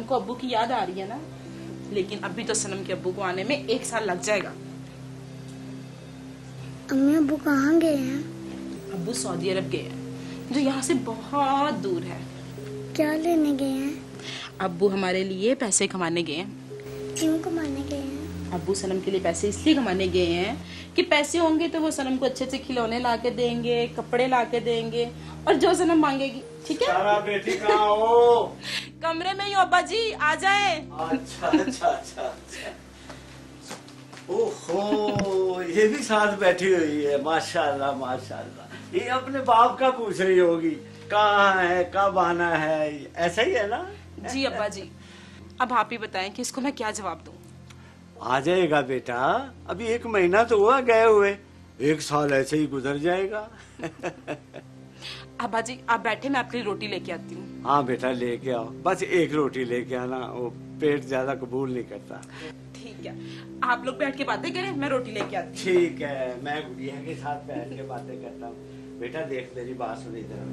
को अब्बू की याद आ रही है ना, लेकिन अभी तो सनम के अब्बू को आने में 1 साल लग जाएगा। अम्मी अब्बू कहाँ गए हैं? अब्बू सऊदी अरब गए हैं, जो यहाँ से बहुत दूर है। क्या लेने गए हैं? अब्बू हमारे लिए पैसे कमाने गए हैं। क्यों कमाने गए हैं? अब्बू सनम के लिए पैसे इसलिए कमाने गए हैं कि पैसे होंगे तो वो सनम को अच्छे अच्छे खिलौने ला के देंगे, कपड़े ला के देंगे, और जो सनम मांगेगी। ठीक है? सारा बेटी कहाँ हो? कमरे में ही हो अब्बा जी, आ जाए। अच्छा अच्छा अच्छा अच्छा। ओहो, ये भी साथ बैठी हुई है। माशाल्लाह माशाल्लाह। ये अपने बाप का पूछ रही होगी, कहाँ है, कब आना है, ऐसा ही है ना? जी अब्बा जी, अब आप ही बताएं कि इसको मैं क्या जवाब दूं। आ जाएगा बेटा, अभी 1 महीना तो हुआ गए हुए, 1 साल ऐसे ही गुजर जाएगा। अब्बा जी आप बैठे, मैं आपके लिए रोटी लेके आती हूँ। हाँ बेटा लेके आओ, बस 1 रोटी लेके आना, वो पेट ज्यादा कबूल नहीं करता। ठीक है, आप लोग बैठ के बातें करें, मैं रोटी लेके आती हूँ। ठीक है, मैं गुड़िया के साथ बैठ के बातें करता हूँ। बेटा देख, मेरी बात सुन इधर।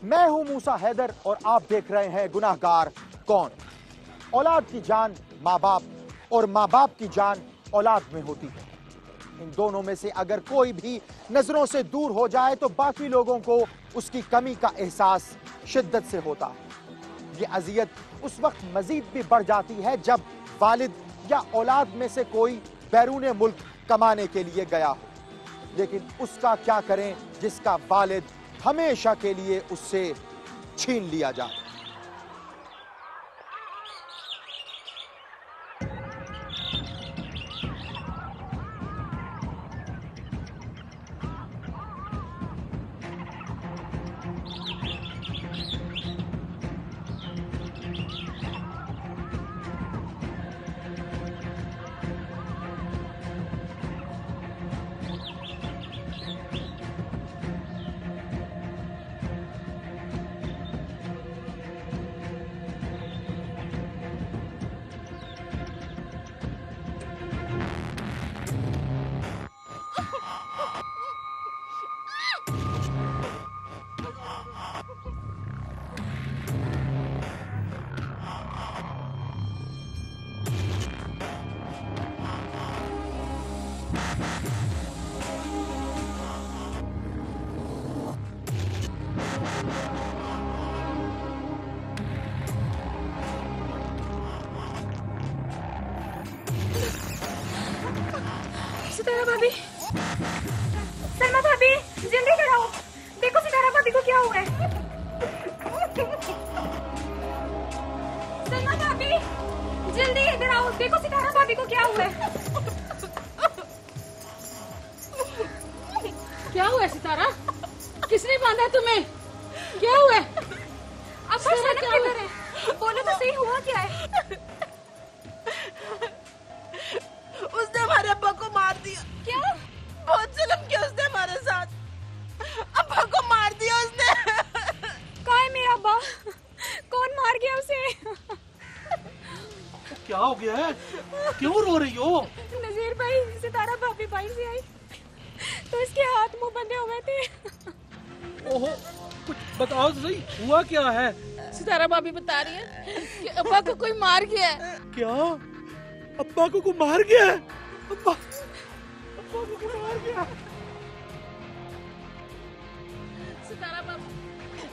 मैं हूं मूसा हैदर और आप देख रहे हैं गुनाहगार कौन। औलाद की जान माँ बाप और माँ बाप की जान औलाद में होती है। इन दोनों में से अगर कोई भी नजरों से दूर हो जाए तो बाकी लोगों को उसकी कमी का एहसास शिद्दत से होता है। ये अजियत उस वक्त मजीद भी बढ़ जाती है जब वालिद या औलाद में से कोई बैरून मुल्क कमाने के लिए गया हो, लेकिन उसका क्या करें जिसका वालिद हमेशा के लिए उससे छीन लिया जाए। सितारा भाभी, सलमा भाभी, जल्दी इधर आओ। देखो सितारा भाभी को क्या हुआ है। सलमा भाभी, जल्दी इधर आओ। देखो सितारा भाभी को क्या हुआ है। क्या हुआ सितारा? किसने बांधा तुम्हें? क्या हुआ? अब सनम किधर है? बोलो तो सही, हुआ क्या है? उसने हमारे अब्बा को मार दिया। क्या? बहुत जुल्म किया उसने हमारे साथ, अब्बा को मार दिया उसने। कहाँ है मेरा अब्बा? कौन मार गया उसे? क्या हो गया है? क्यों रो रही हो? नजीर भाई, सितारा भाभी बाहर से आई तो इसके हाथ मुंह बंधे हुए थे। ओहो, कुछ बताओ तो सही, हुआ क्या है? सितारा भाभी बता रही है कि अब्बा को कोई मार गया है। क्या? अब्बा को कोई मार गया है? अब्बा को कोई मार गया? सितारा भाभी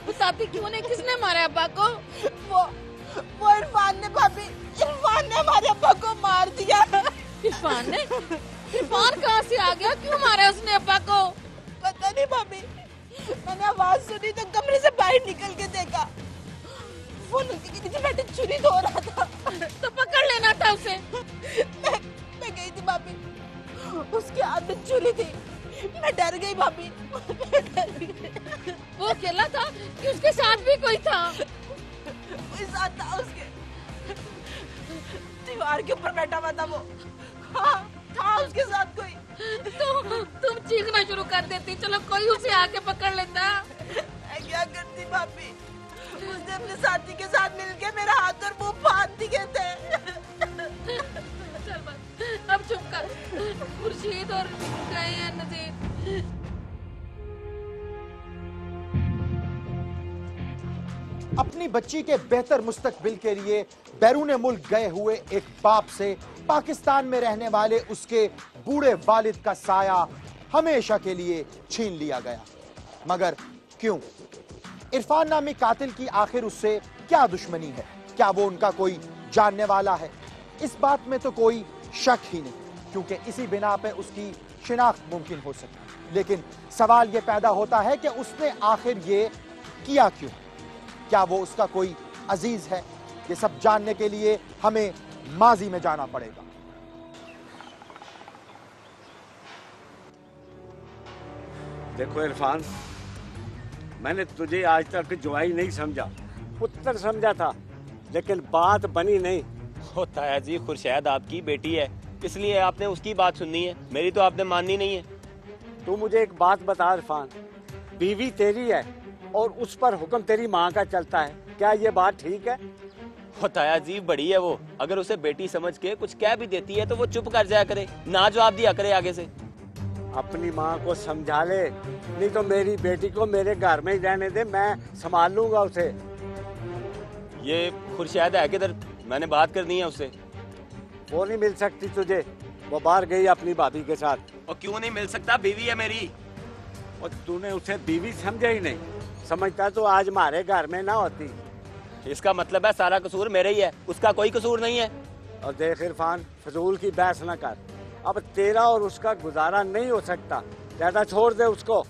बताती क्यों नहीं, किसने मारा अब्बा को? वो इरफान ने भाभी, इरफान ने हमारे अब्बा को मार दिया। इरफान ने? इरफान कहाँ से आ गया? क्यों मारा उसने अब्बा को? पता नहीं भाभी, मैंने आवाज सुनी तो कमरे से बाहर निकल के देखा, वो नीचे बैठे छुरी धो रहा था। तो पकड़ लेना था उसे। मैं गई थी भाभी, उसके हाथ में छुरी थी, मैं डर गई भाभी, मैं डर गई। वो अकेला था कि उसके साथ भी कोई था? कोई साथ था उसके, दीवार के ऊपर बैठा हुआ था वो। हाँ, था उसके साथ कोई। तो तुम चीखना शुरू कर देती, चलो कोई उसे आके पकड़ लेता। मैं क्या करती भाभी, उसने अपने साथी के साथ मिलके मेरा हाथ और मुंह फाड़ दिए थे। चल बस, अब चुप कर। खुर्शीद और गए हैं नजीर। अपनी बच्ची के बेहतर मुस्तकबिल के लिए बैरून मुल्क गए हुए एक बाप से पाकिस्तान में रहने वाले उसके बूढ़े वालिद का साया हमेशा के लिए छीन लिया गया। मगर क्यों? इरफान नामी कातिल की आखिर उससे क्या दुश्मनी है? क्या वो उनका कोई जानने वाला है? इस बात में तो कोई शक ही नहीं, क्योंकि इसी बिना पे उसकी शिनाख्त मुमकिन हो सके। लेकिन सवाल यह पैदा होता है कि उसने आखिर ये किया क्यों? क्या वो उसका कोई अजीज है? ये सब जानने के लिए हमें माजी में जाना पड़ेगा। देखो इरफान, मैंने तुझे आज तक जुआई नहीं समझा, पुत्र समझा था, लेकिन बात बनी नहीं। होता है जी, खुर्शैद आपकी बेटी है, इसलिए आपने उसकी बात सुननी है, मेरी तो आपने माननी नहीं है। तू मुझे एक बात बता इरफान, बीवी तेरी है और उस पर हुक्म तेरी माँ का चलता है, क्या ये बात ठीक है? होता है जी, बड़ी है वो, अगर उसे बेटी समझ के कुछ कह भी देती है तो वो चुप कर जाया करे, ना जवाब दिया करे आगे से। अपनी माँ को समझा ले, नहीं तो मेरी बेटी को मेरे घर में ही रहने दे, मैं संभाल लूंगा उसे। ये खुर्शैद है किधर? मैंने बात करनी है उससे। वो नहीं मिल सकती तुझे, वो बाहर गई अपनी भाभी के साथ। और क्यों नहीं मिल सकता? बीवी है मेरी। और तूने उसे बीवी समझा ही नहीं, समझता तो आज हमारे घर में ना होती। इसका मतलब है सारा कसूर मेरा ही है, उसका कोई कसूर नहीं है। और देख इरफान, फजूल की बहस ना कर, अब तेरा और उसका गुजारा नहीं हो सकता, ज्यादा छोड़ दे उसको।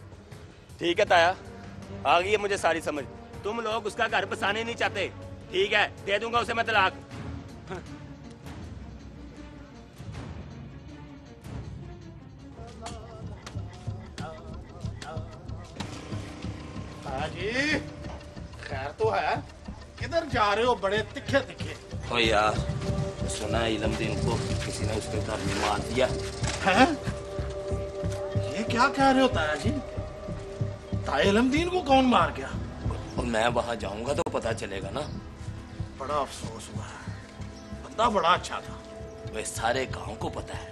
ठीक है ताया, आ गई है मुझे सारी समझ। तुम लोग उसका घर बसाने नहीं चाहते, ठीक है, दे दूंगा उसे मैं तलाक। जी खैर तो है, किधर जा रहे हो बड़े तिखे तिखे? ओ यार, सुना है इलमदीन को किसी ने उसके घर में मार दिया है? ये क्या कह रहे हो ताया जी? ताया इलमदीन को कौन मार गया? और मैं वहां जाऊंगा तो पता चलेगा ना। बड़ा अफसोस हुआ है, बंदा बड़ा अच्छा था। वह सारे गांव को पता है,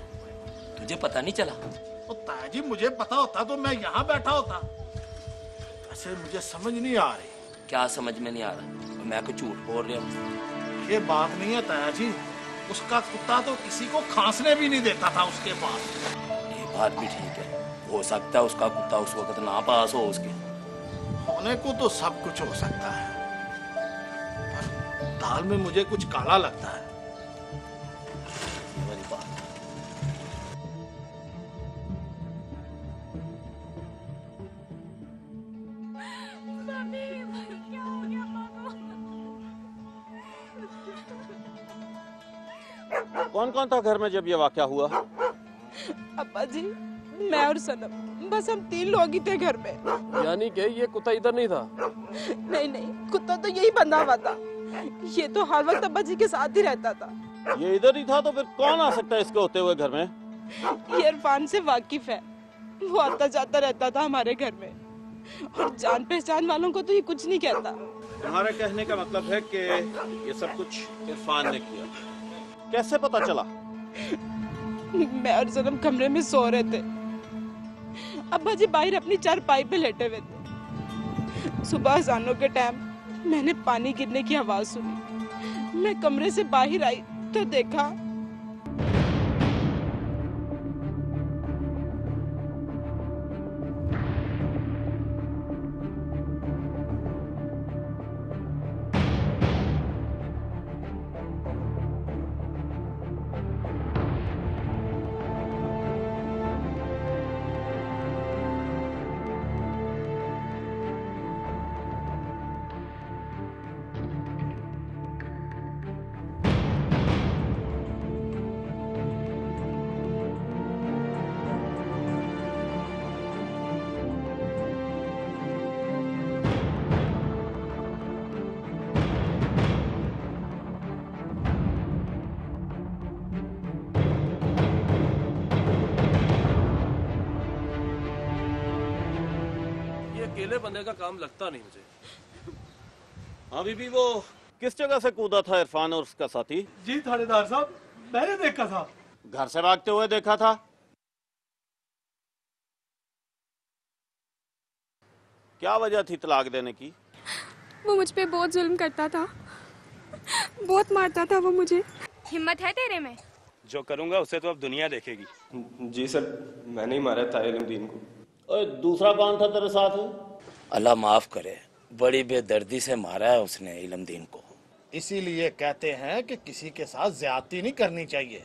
तुझे पता नहीं चला? ओ ताया जी, मुझे पता होता तो मैं यहाँ बैठा होता। वैसे मुझे समझ नहीं आ रही। क्या समझ में नहीं आ रहा? मैं कुछ झूठ बोल रहा हूँ? ये बात नहीं है ताया जी, उसका कुत्ता तो किसी को खांसने भी नहीं देता था उसके पास। ये बात भी ठीक है, हो सकता है उसका कुत्ता उस वक्त ना पास हो उसके। होने को तो सब कुछ हो सकता है, पर दाल में मुझे कुछ काला लगता है। ये वाली बात कौन कौन था घर में जब ये वाकया हुआ? अब्बा जी, मैं और सनम, बस हम 3 लोग ही थे घर में। यानी कि ये कुत्ता इधर नहीं था? नहीं नहीं, कुत्ता तो यही बंधा हुआ था, ये तो हर वक्त अब्बा जी के साथ ही रहता था। ये इधर ही था तो फिर कौन आ सकता है इसके होते हुए घर में? ये इरफान से वाकिफ है, वो आता जाता रहता था हमारे घर में, और जान पहचान वालों को तो ये कुछ नहीं कहता। तुम्हारे कहने का मतलब है कि ये सब कुछ इरफान ने किया। कैसे पता चला? मैं और सनम कमरे में सो रहे थे, अब्बा जी बाहर अपनी चारपाई पे लेटे हुए थे। सुबह अज़ानों के टाइम मैंने पानी गिरने की आवाज सुनी। मैं कमरे से बाहर आई तो देखा अकेले बंदे का काम लगता नहीं मुझे। हाँ बीबी, वो किस जगह से कूदा था इरफान और उसका साथी? जी थानेदार साहब, मैंने देखा था। घर से भागते हुए देखा था। क्या वजह थी तलाक देने की? वो मुझ पे बहुत जुल्म करता था, बहुत मारता था वो मुझे। हिम्मत है तेरे में? जो करूंगा उसे तो अब दुनिया देखेगी। जी सर, मैंने ही मारा था इल्मदीन को। और दूसरा कौन था तेरे साथ? अल्लाह माफ करे, बड़ी बेदर्दी से मारा है उसने इल्मदीन को। इसीलिए कहते हैं कि किसी के साथ ज्यादती नहीं करनी चाहिए।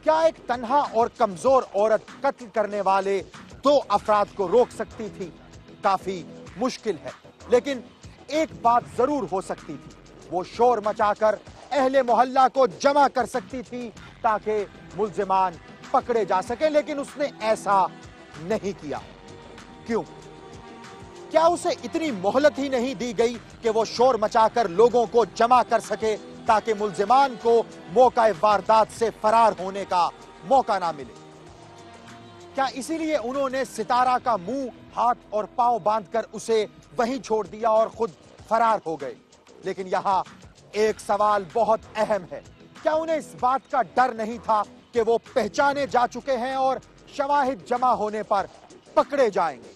क्या एक तन्हा और कमजोर औरत कत्ल करने वाले दो अफराद को रोक सकती थी? काफी मुश्किल है, लेकिन एक बात जरूर हो सकती थी, वो शोर मचाकर अहले मोहल्ला को जमा कर सकती थी ताकि मुल्जिमान पकड़े जा सके, लेकिन उसने ऐसा नहीं किया। क्यों? क्या उसे इतनी मोहलत ही नहीं दी गई कि वो शोर मचाकर लोगों को जमा कर सके ताकि मुल्जिमान को मौका वारदात से फरार होने का मौका ना मिले? क्या इसीलिए उन्होंने सितारा का मुंह, हाथ और पांव बांधकर उसे वहीं छोड़ दिया और खुद फरार हो गए? लेकिन यहां एक सवाल बहुत अहम है, क्या उन्हें इस बात का डर नहीं था कि वो पहचाने जा चुके हैं और शवाहिद जमा होने पर पकड़े जाएंगे?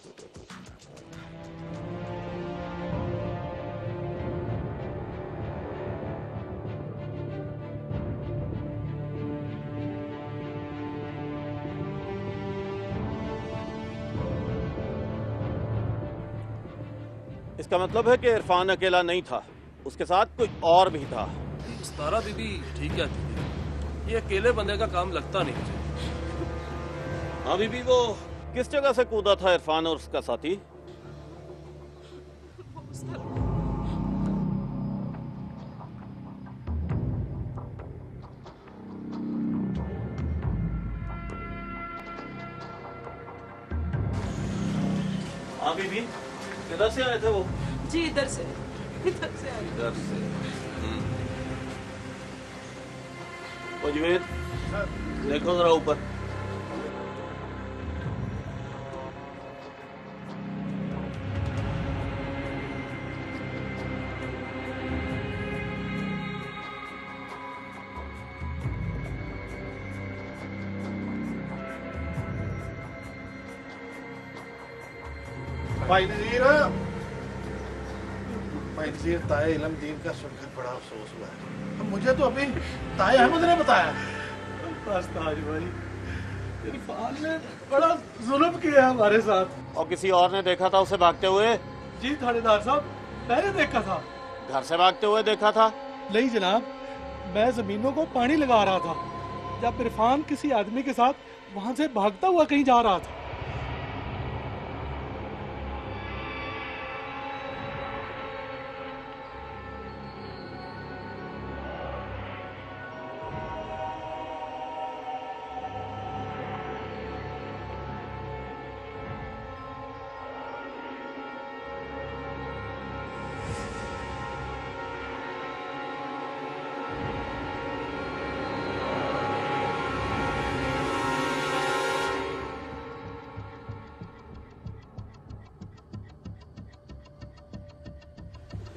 इसका मतलब है कि इरफान अकेला नहीं था, उसके साथ कोई और भी था। सितारा बीबी ठीक कहती है, ये अकेले बंदे का काम लगता नहीं मुझे। हाँ बीबी, वो किस जगह से कूदा था इरफान और उसका साथी? हाँ बीबी, किधर से आए थे वो? जी इधर से आए। इधर से। जुवेद, देखो जरा ऊपर। भाई नजीर, ताए इल्मदीन का सुनकर बड़ा अफसोस हुआ है। मुझे तो अभी ताए अहमद ने बताया। बस ताज भाई, इरफान ने बड़ा जुल्म किया हमारे साथ। और किसी और ने देखा था उसे भागते हुए? जी थानेदार साहब, मैंने देखा था। घर से भागते हुए देखा था? नहीं जनाब, मैं जमीनों को पानी लगा रहा था जब इरफान किसी आदमी के साथ वहां से भागता हुआ कहीं जा रहा था।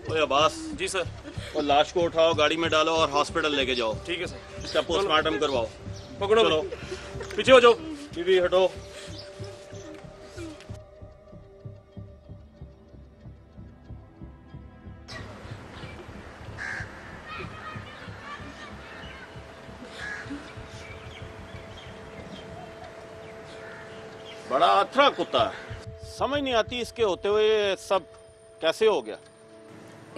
ओए अब्बास। जी सर। और लाश को उठाओ, गाड़ी में डालो और हॉस्पिटल लेके जाओ। ठीक है सर। इसका पोस्टमार्टम करवाओ। पकड़ो, चलो पीछे हो जाओ। बीबी हटो। बड़ा अथरा कुत्ता है, समझ नहीं आती इसके होते हुए ये सब कैसे हो गया।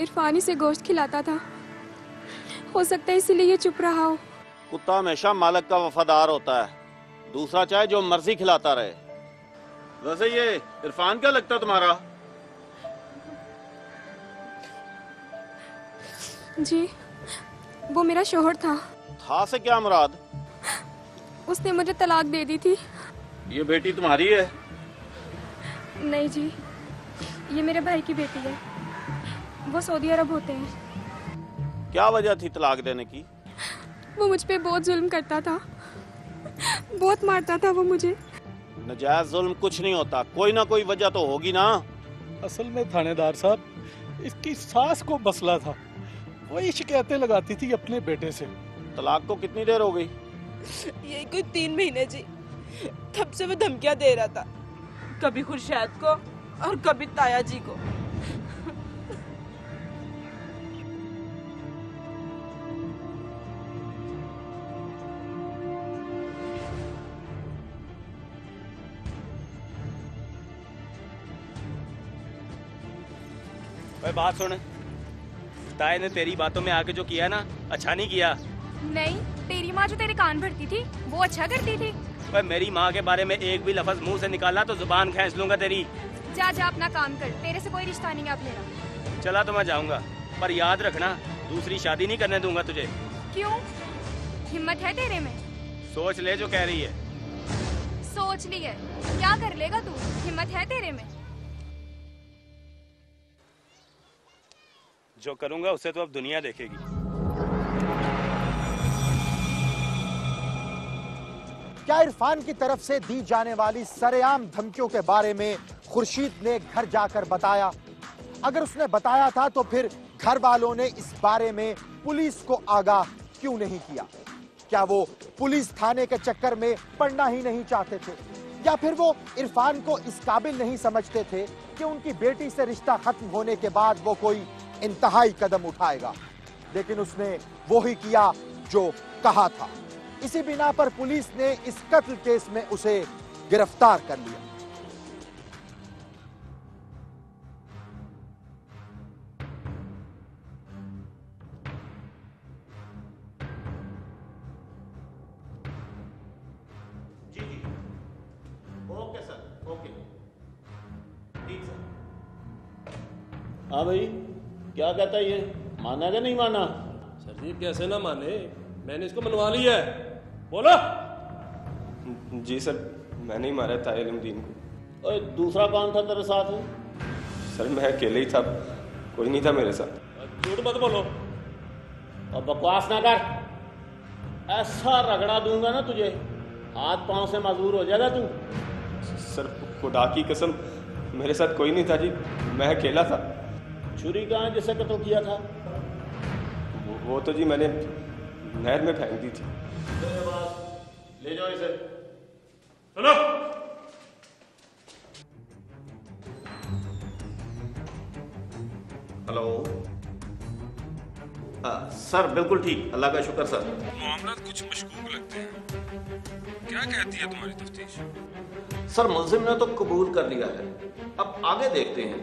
इरफान ही से गोश्त खिलाता था, हो सकता है इसीलिए ये चुप रहा हो। कुत्ता हमेशा मालिक का वफादार होता है, दूसरा चाहे जो मर्जी खिलाता रहे। वैसे ये इरफान क्या लगता तुम्हारा? जी, वो मेरा शोहर था। था से क्या मुराद? उसने मुझे तलाक दे दी थी। ये बेटी तुम्हारी है? नहीं जी, ये मेरे भाई की बेटी है। वो सऊदी अरब होते हैं। क्या वजह थी तलाक देने की? वो मुझ पे बहुत जुल्म करता था, बहुत मारता था वो मुझे। नजायज जुल्म कुछ नहीं होता, कोई ना कोई वजह तो होगी ना। असल में थानेदार साहब, इसकी सास को मसला था, वही शिकायतें लगाती थी अपने बेटे से। तलाक को कितनी देर हो गई? यही कोई 3 महीने जी। तब से वो धमकियां दे रहा था, कभी खुर्शैद को और कभी ताया जी को। भाई बात सुन, ताए ने तेरी बातों में आके जो किया ना, अच्छा नहीं किया। नहीं, तेरी माँ जो तेरे कान भरती थी वो अच्छा करती थी। भाई मेरी माँ के बारे में एक भी लफ्ज मुंह से निकाला तो जुबान खींच लूंगा तेरी। जा जा अपना काम कर, तेरे से कोई रिश्ता नहीं है अब मेरा। चला तो मैं जाऊंगा, पर याद रखना दूसरी शादी नहीं करने दूंगा तुझे। क्यों? हिम्मत है तेरे में? सोच ले जो कह रही है। सोच ली है, क्या कर लेगा तू? हिम्मत है तेरे में? जो करूंगा उसे तो अब दुनिया देखेगी। क्या इरफान की तरफ से दी जाने वाली सरेआम धमकियों के बारे में खुर्शीद ने घर जाकर बताया? अगर उसने बताया था तो फिर घर वालों ने इस बारे में पुलिस को आगाह क्यों नहीं किया? क्या वो पुलिस थाने के चक्कर में पड़ना ही नहीं चाहते थे, या फिर वो इरफान को इस काबिल नहीं समझते थे कि उनकी बेटी से रिश्ता खत्म होने के बाद वो कोई इंतहाई कदम उठाएगा? लेकिन उसने वो ही किया जो कहा था। इसी बिना पर पुलिस ने इस कत्ल केस में उसे गिरफ्तार कर लिया। जी जी, ओके सर, ओके, ठीक सर। हाँ भाई, क्या कहता है ये, माना या नहीं माना? सर जी कैसे ना माने, मैंने इसको मनवा लिया है। बोलो। जी सर, मैंने ही मारा था इल्मुद्दीन को। और दूसरा कौन था तेरे साथ? सर मैं अकेले ही था, कोई नहीं था मेरे साथ। झूठ मत बोलो और बकवास ना कर, ऐसा रगड़ा दूंगा ना तुझे, हाथ पांव से माजूर हो जाएगा तू। सर खुदा की कसम, मेरे साथ कोई नहीं था जी, मैं अकेला था। छुरी कहाँ जिसे कत्ल किया था? वो तो जी मैंने नहर में फेंक दी थी। ले जाओ इसे। Hello, hello. सर बिल्कुल ठीक, अल्लाह का शुक्र सर। मामला कुछ मशकूक लगते हैं, क्या कहती है तुम्हारी तफ्तीश? सर मुल्जिम ने तो कबूल कर लिया है, अब आगे देखते हैं।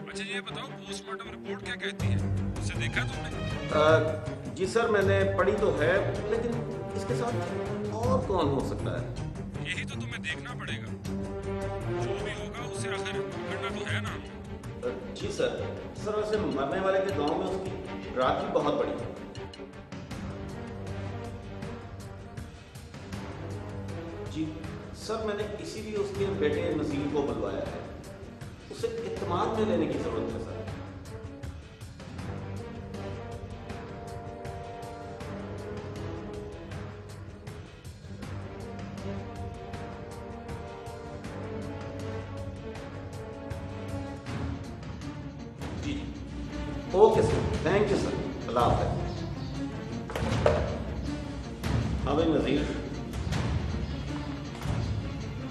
अच्छा ये बताओ, पोस्टमार्टम रिपोर्ट क्या कहती है, उसे देखा तुमने? जी सर मैंने पढ़ी तो है, लेकिन इसके साथ और कौन हो सकता है? यही तो तुम्हें देखना पड़ेगा, जो भी होगा उसे आखिर पकड़ना तो है ना। जी सर। सर वैसे मरने वाले के गांव में उसकी राखी बहुत बड़ी है। जी सर, मैंने इसीलिए उसके बेटे नजीर को बुलवाया है, उसे इत्मीनान में लेने की जरूरत है सर। जी okay sir, thank you sir, Allah हाफ़िज़। हाँ भाई नज़ीर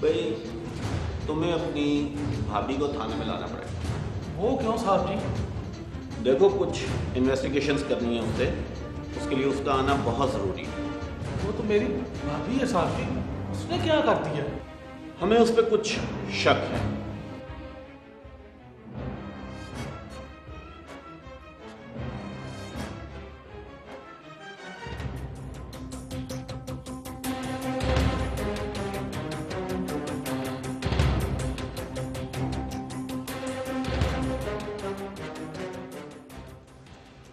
भाई, तुम्हें अपनी भाभी को थाने में लाना पड़ेगा। वो क्यों साहब जी? देखो कुछ इन्वेस्टिगेशंस करनी है उसे, उसके लिए उसका आना बहुत ज़रूरी है। वो तो मेरी भाभी है साहब जी, उसने क्या कर दिया? हमें उस पर कुछ शक है।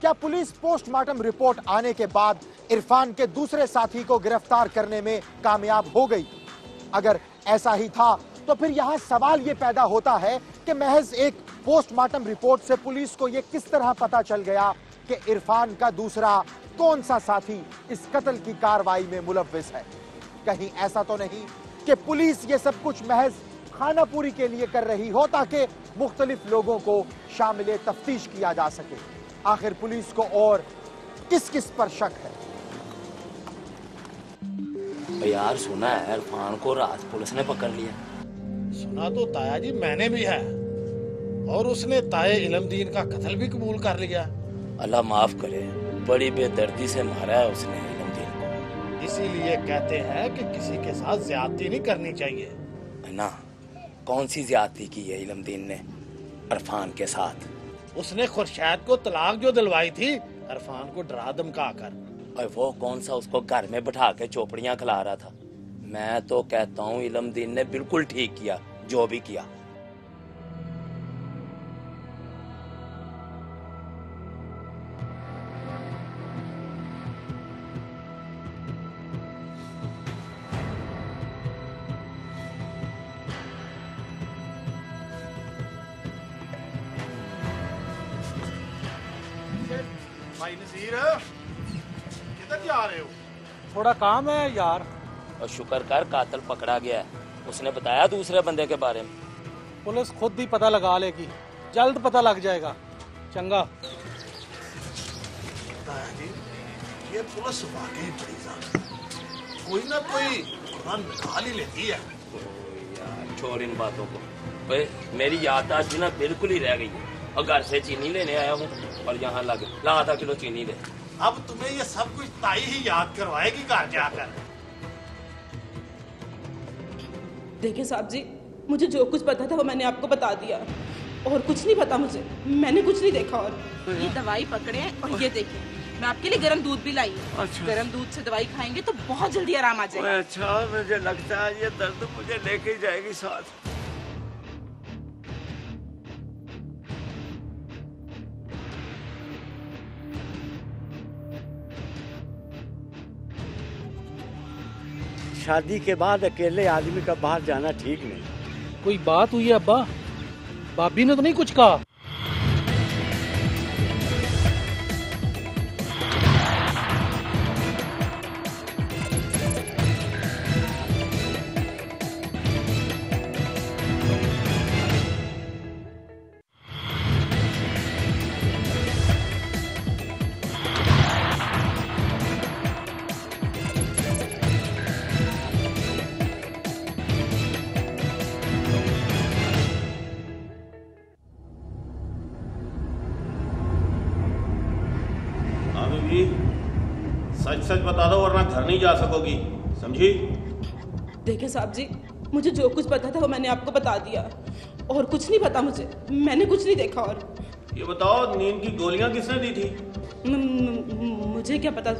क्या पुलिस पोस्टमार्टम रिपोर्ट आने के बाद इरफान के दूसरे साथी को गिरफ्तार करने में कामयाब हो गई? अगर ऐसा ही था तो फिर यहां सवाल यह पैदा होता है कि महज एक पोस्टमार्टम रिपोर्ट से पुलिस को यह किस तरह पता चल गया कि इरफान का दूसरा कौन सा साथी इस कत्ल की कार्रवाई में मुलव्विस है? कहीं ऐसा तो नहीं कि पुलिस ये सब कुछ महज खानापूरी के लिए कर रही हो ताकि मुख्तलिफ लोगों को शामिल तफ्तीश किया जा सके? आखिर पुलिस को और किस किस पर शक है? यार सुना है इरफान को रात पुलिस ने पकड़ लिया। सुना तो ताया जी मैंने भी है, और उसने ताए इलमदीन का कत्ल भी कबूल कर लिया। अल्लाह माफ करे, बड़ी बेदर्दी से मारा है उसने इलमदीन को। इसीलिए कहते हैं कि किसी के साथ ज्यादती नहीं करनी चाहिए। ना, कौन सी ज्यादती की है इलमदीन ने इरफान के साथ? उसने खुर्शैद को तलाक जो दिलवाई थी इरफान को डरा धमका कर। और वो कौन सा उसको घर में बैठा के चोपड़ियां खिला रहा था? मैं तो कहता हूँ इलमदीन ने बिल्कुल ठीक किया जो भी किया। भाई नसीर, किधर जा रहे हो? थोड़ा काम है यार। और शुक्र कर कातिल पकड़ा गया है। उसने बताया दूसरे बंदे के बारे में। पुलिस खुद ही पता लगा लेगी, जल्द पता लग जाएगा। चंगा। जी, ये पुलिस वाकई बड़ी ज़ालिम है। कोई ना कोई कुरान निकाल ही लेती है। यार छोड़ इन बातों को। भाई मेरी याददाश्त भी ना बिल्कुल ही रह गई है। और घर से चीनी लेने आया हूँ और यहाँ ला आधा किलो चीनी ले। अब तुम्हें ये सब कुछ ताई ही याद करवाएगी घर जाकर। देखिए साहब जी, मुझे जो कुछ पता था वो मैंने आपको बता दिया, और कुछ नहीं पता मुझे। मैंने कुछ नहीं देखा। और ये दवाई पकड़े और ये देखिए, मैं आपके लिए गर्म दूध भी लाई हूँ। अच्छा। गर्म दूध से दवाई खाएंगे तो बहुत जल्दी आराम आ जाएगा। अच्छा, मुझे लगता है ये दर्द मुझे लेके ही जाएगी साथ। शादी के बाद अकेले आदमी का बाहर जाना ठीक नहीं। कोई बात हुई है अब्बा? भाभी ने तो नहीं कुछ कहा? सच सच बता दो वरना घर नहीं जा सकोगी, समझी? देखिए साहब जी, मुझे जो कुछ पता था वो मैंने आपको बता दिया, और कुछ नहीं पता मुझे। मैंने कुछ नहीं देखा। और ये बताओ, नींद की गोलियां किसने दी थी? मुझे क्या पता,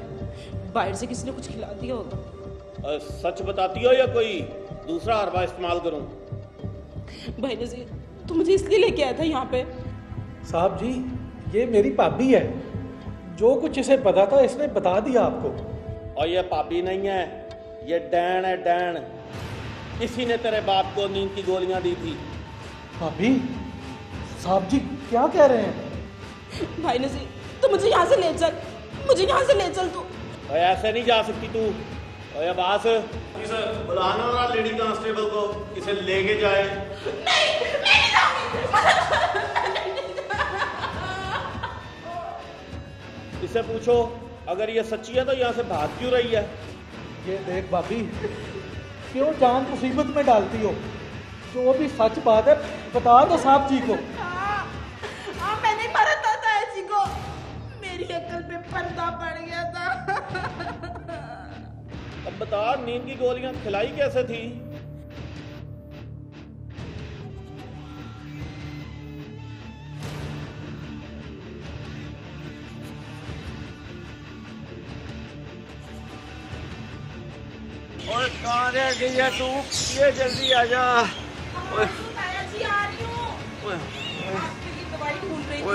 बाहर से किसी ने कुछ खिला दिया होगा। सच बताती हो या कोई दूसरा हरबा इस्तेमाल करूं? भाई नजीर, तो मुझे इसलिए लेके आया था यहाँ पे। साहब जी, ये मेरी भाभी है। जो कुछ इसे पता था इसने बता दिया आपको। और ये पापी नहीं है, ये डैन है, डैन। इसी ने तेरे बाप को नींद की गोलियां दी थी। भाभी, साहब जी क्या कह रहे हैं? भाई नजीर, तो मुझे यहाँ से ले चल, मुझे यहाँ से ले चल तू। ऐसे नहीं जा सकती तू। और अब्बास, बुलाना ना लेडी कांस्टेबल को, इसे लेके जाए। इससे पूछो, अगर ये सच्ची है तो यहाँ से भाग क्यों रही है? ये देख भाभी, क्यों जान मुसीबत में डालती हो? जो भी सच बात है बता दो साहब जी को। मैंने मारा था ताया जी को, मेरी अक्ल पे पर्दा पड़ गया था। अब बता, नींद की गोलियां खिलाई कैसे थी? और कहाँ रह गई है तू? ये जल्दी आ जा। ताया जी आ रही हूँ। आपके लिए दवाई ढूंढ रही थी।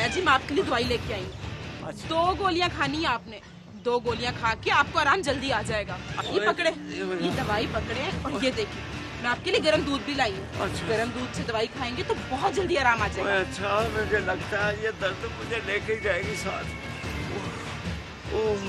जी मैं आपके लिए दवाई लेके आई हूँ। 2 गोलियां खानी है आपने। 2 गोलियां खा के आपको आराम जल्दी आ जाएगा। अब ये पकड़े, ये दवाई पकड़े और ये देखिए मैं आपके लिए गर्म दूध भी लाई हूँ। गर्म दूध से दवाई खाएंगे तो बहुत जल्दी आराम आ जाएगा। अच्छा मुझे लगता है ये दर्द मुझे लेके ही जाएगी साथ। ओह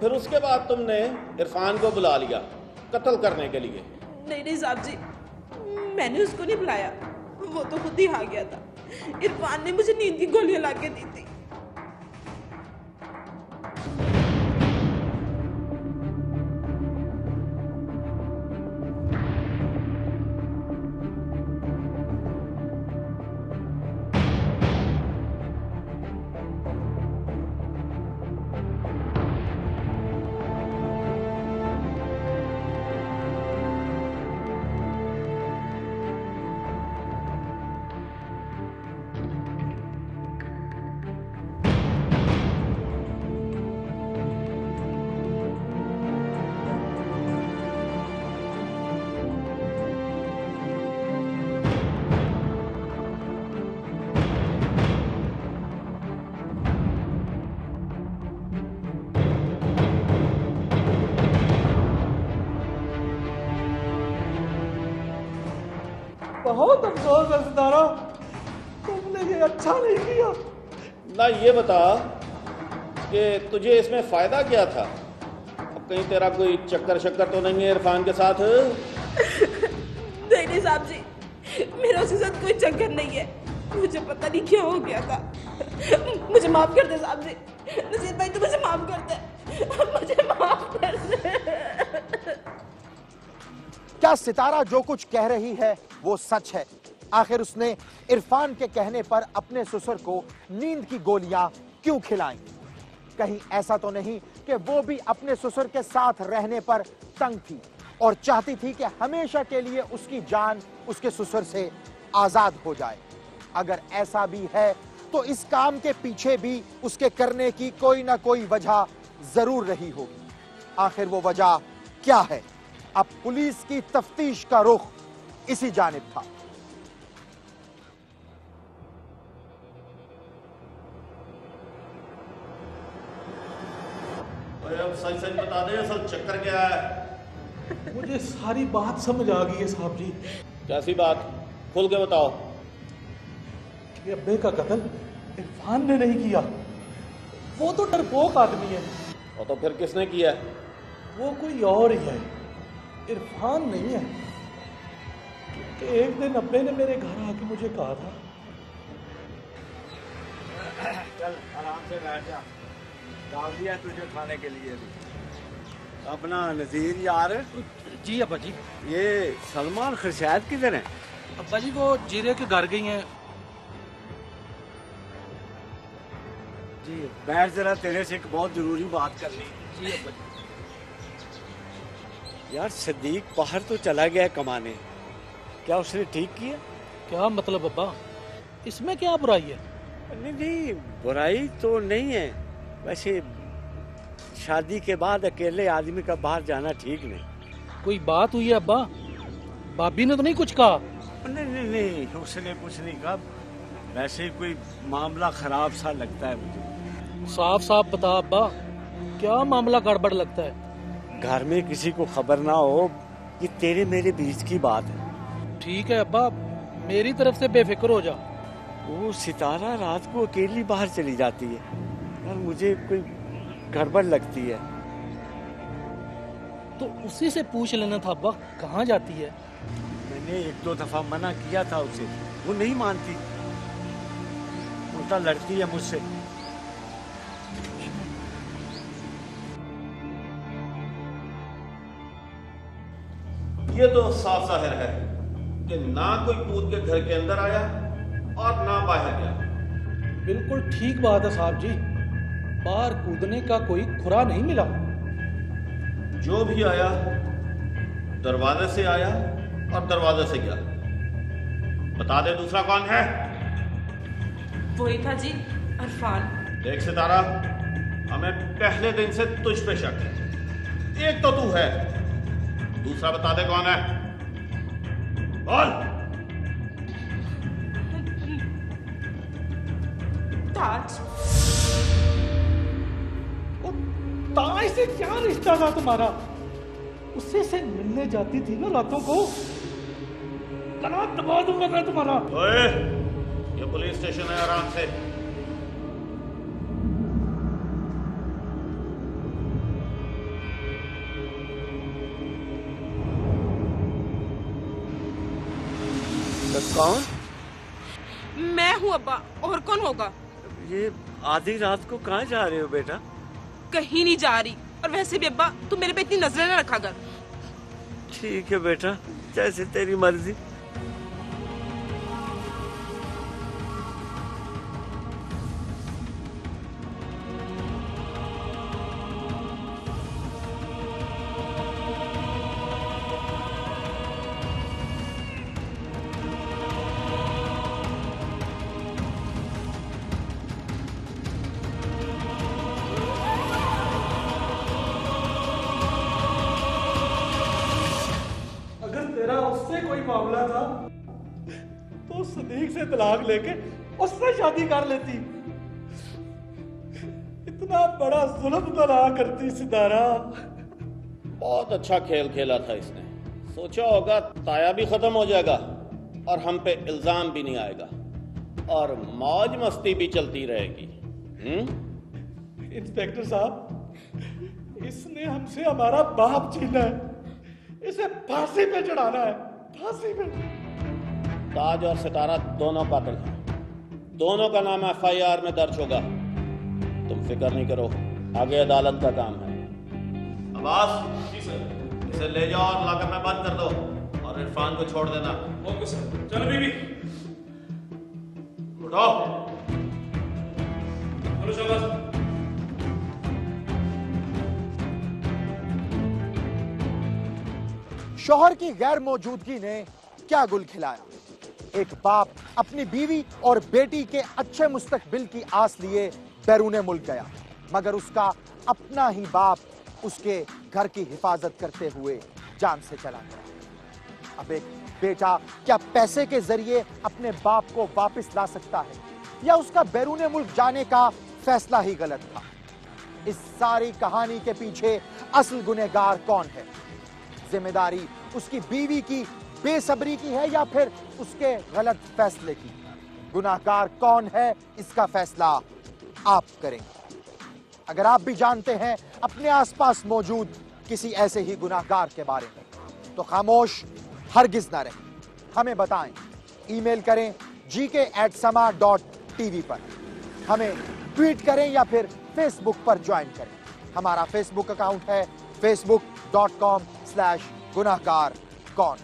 फिर उसके बाद तुमने इरफान को बुला लिया कत्ल करने के लिए? नहीं साहब जी, मैंने उसको नहीं बुलाया, वो तो खुद ही आ गया था। इरफान ने मुझे नींद की गोलियां ला के दी थी। बहुत अफसोस है सितारा, तुमने ये अच्छा नहीं किया। ना ये बता कि तुझे इसमें फायदा क्या था? अब कहीं तेरा कोई चक्कर तो नहीं है इरफान के साथ? नहीं साहब जी, मेरा उसके साथ कोई चक्कर नहीं है। मुझे पता नहीं क्या हो गया था। मुझे माफ कर दे साहब जी। नसीर भाई तो मुझे माफ कर दे, मुझे माफ कर दे। क्या सितारा जो कुछ कह रही है वो सच है? आखिर उसने इरफान के कहने पर अपने ससुर को नींद की गोलियां क्यों खिलाई? कहीं ऐसा तो नहीं कि वो भी अपने ससुर के साथ रहने पर तंग थी और चाहती थी कि हमेशा के लिए उसकी जान उसके ससुर से आजाद हो जाए? अगर ऐसा भी है तो इस काम के पीछे भी उसके करने की कोई ना कोई वजह जरूर रही होगी। आखिर वो वजह क्या है? अब पुलिस की तफ्तीश का रुख इसी जानिब था। अब सच बता दे, असल चक्कर क्या है? मुझे सारी बात समझ आ गई है साहब जी। कैसी बात? खुल के बताओ। ये अब्बे का कत्ल इरफान ने नहीं किया, वो तो डरपोक आदमी है। और तो फिर किसने किया? वो कोई और ही है, इरफान नहीं है। कि एक दिन अब्बे ने मेरे घर आके मुझे कहा था, चल आराम से बैठ जा, डाल दिया तुझे खाने के लिए भी। अपना नज़ीर यार। जी अब्बा जी। ये सलमान खुर्शैद किधर है? अब्बा जी वो जीरे के घर गई हैं। जी बैठ जरा, तेरे से एक बहुत जरूरी बात करनी। जी अब्बा जी। यार सदीक बाहर तो चला गया कमाने, क्या उसने ठीक किया? क्या मतलब अब्बा, इसमें क्या बुराई है? नहीं बुराई तो नहीं है, वैसे शादी के बाद अकेले आदमी का बाहर जाना ठीक नहीं। कोई बात हुई है अब्बा? भाभी ने तो नहीं कुछ कहा? नहीं, उसने कुछ नहीं कहा। वैसे ही कोई मामला खराब सा लगता है मुझे। साफ साफ बता अब्बा, क्या मामला गड़बड़ लगता है? घर में किसी को खबर ना हो कि तेरे मेरे बीच की बात है। ठीक है अब्बा, मेरी तरफ से बेफिक्र हो जा। वो सितारा रात को अकेली बाहर चली जाती है और मुझे कोई गड़बड़ लगती है। तो उसी से पूछ लेना था अब्बा, कहाँ जाती है? मैंने 1-2 दफा मना किया था उसे, वो नहीं मानती, उल्टा लड़ती है मुझसे। ये तो साफ जाहिर है कि ना कोई कूद के घर के अंदर आया और ना बाहर गया। बिल्कुल ठीक बात है साहब जी, बाहर कूदने का कोई खुरा नहीं मिला। जो भी आया दरवाजे से आया और दरवाजे से गया। बता दे दूसरा कौन है? वही था जी, अरफान। देख सितारा, हमें पहले दिन से तुझ पे शक है। एक तो तू है, दूसरा बता दे कौन है? बोल। ताज। ताज से क्या रिश्ता था तुम्हारा? उससे से मिलने जाती थी ना रातों को। गला दबा दूंगा मैं तुम्हारा। ओए, ये पुलिस स्टेशन है, आराम से। कौन? मैं हूँ अब्बा, और कौन होगा? ये आधी रात को कहाँ जा रहे हो बेटा? कहीं नहीं जा रही, और वैसे भी अब्बा तू मेरे पे इतनी नजरें न रखा कर। ठीक है बेटा, जैसे तेरी मर्जी। तेरा उससे कोई मामला था तो सदीक से तलाक लेके उससे शादी कर लेती। इतना बड़ा जुल्म तो ना करती सितारा। बहुत अच्छा खेल खेला था इसने। सोचा होगा ताया भी खत्म हो जाएगा और हम पे इल्जाम भी नहीं आएगा और मौज मस्ती भी चलती रहेगी। इंस्पेक्टर साहब, इसने हमसे हमारा बाप छीना है, इसे फांसी पे चढ़ाना है, फांसी पे। ताज और सितारा दोनों कातिल हैं, दोनों का नाम FIR में दर्ज होगा। तुम फिक्र नहीं करो, आगे अदालत का काम है। अब्बास जी सर, इसे ले जाओ और लॉकर में बंद कर दो और इरफान को छोड़ देना। Okay sir. चलो बीबी, उठो। चलो शाबाश। शौहर की गैर मौजूदगी ने क्या गुल खिलाया। एक बाप अपनी बीवी और बेटी के अच्छे मुस्तकबिल की आस लिए बैरून मुल्क गया, मगर उसका अपना ही बाप उसके घर की हिफाजत करते हुए जान से चला गया। अब एक बेटा क्या पैसे के जरिए अपने बाप को वापस ला सकता है, या उसका बैरून मुल्क जाने का फैसला ही गलत था? इस सारी कहानी के पीछे असल गुनहगार कौन है? जिम्मेदारी उसकी बीवी की बेसब्री की है या फिर उसके गलत फैसले की? गुनाहगार कौन है, इसका फैसला आप करेंगे। अगर आप भी जानते हैं अपने आसपास मौजूद किसी ऐसे ही गुनाहगार के बारे में, तो खामोश हरगिज ना रहें, हमें बताएं। ईमेल करें gk@sama.tv पर, हमें ट्वीट करें या फिर फेसबुक पर ज्वाइन करें। हमारा फेसबुक अकाउंट है facebook.com/गुनाहगार कौन।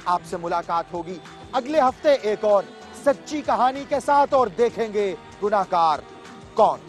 आपसे मुलाकात होगी अगले हफ्ते एक और सच्ची कहानी के साथ, और देखेंगे गुनाहगार कौन।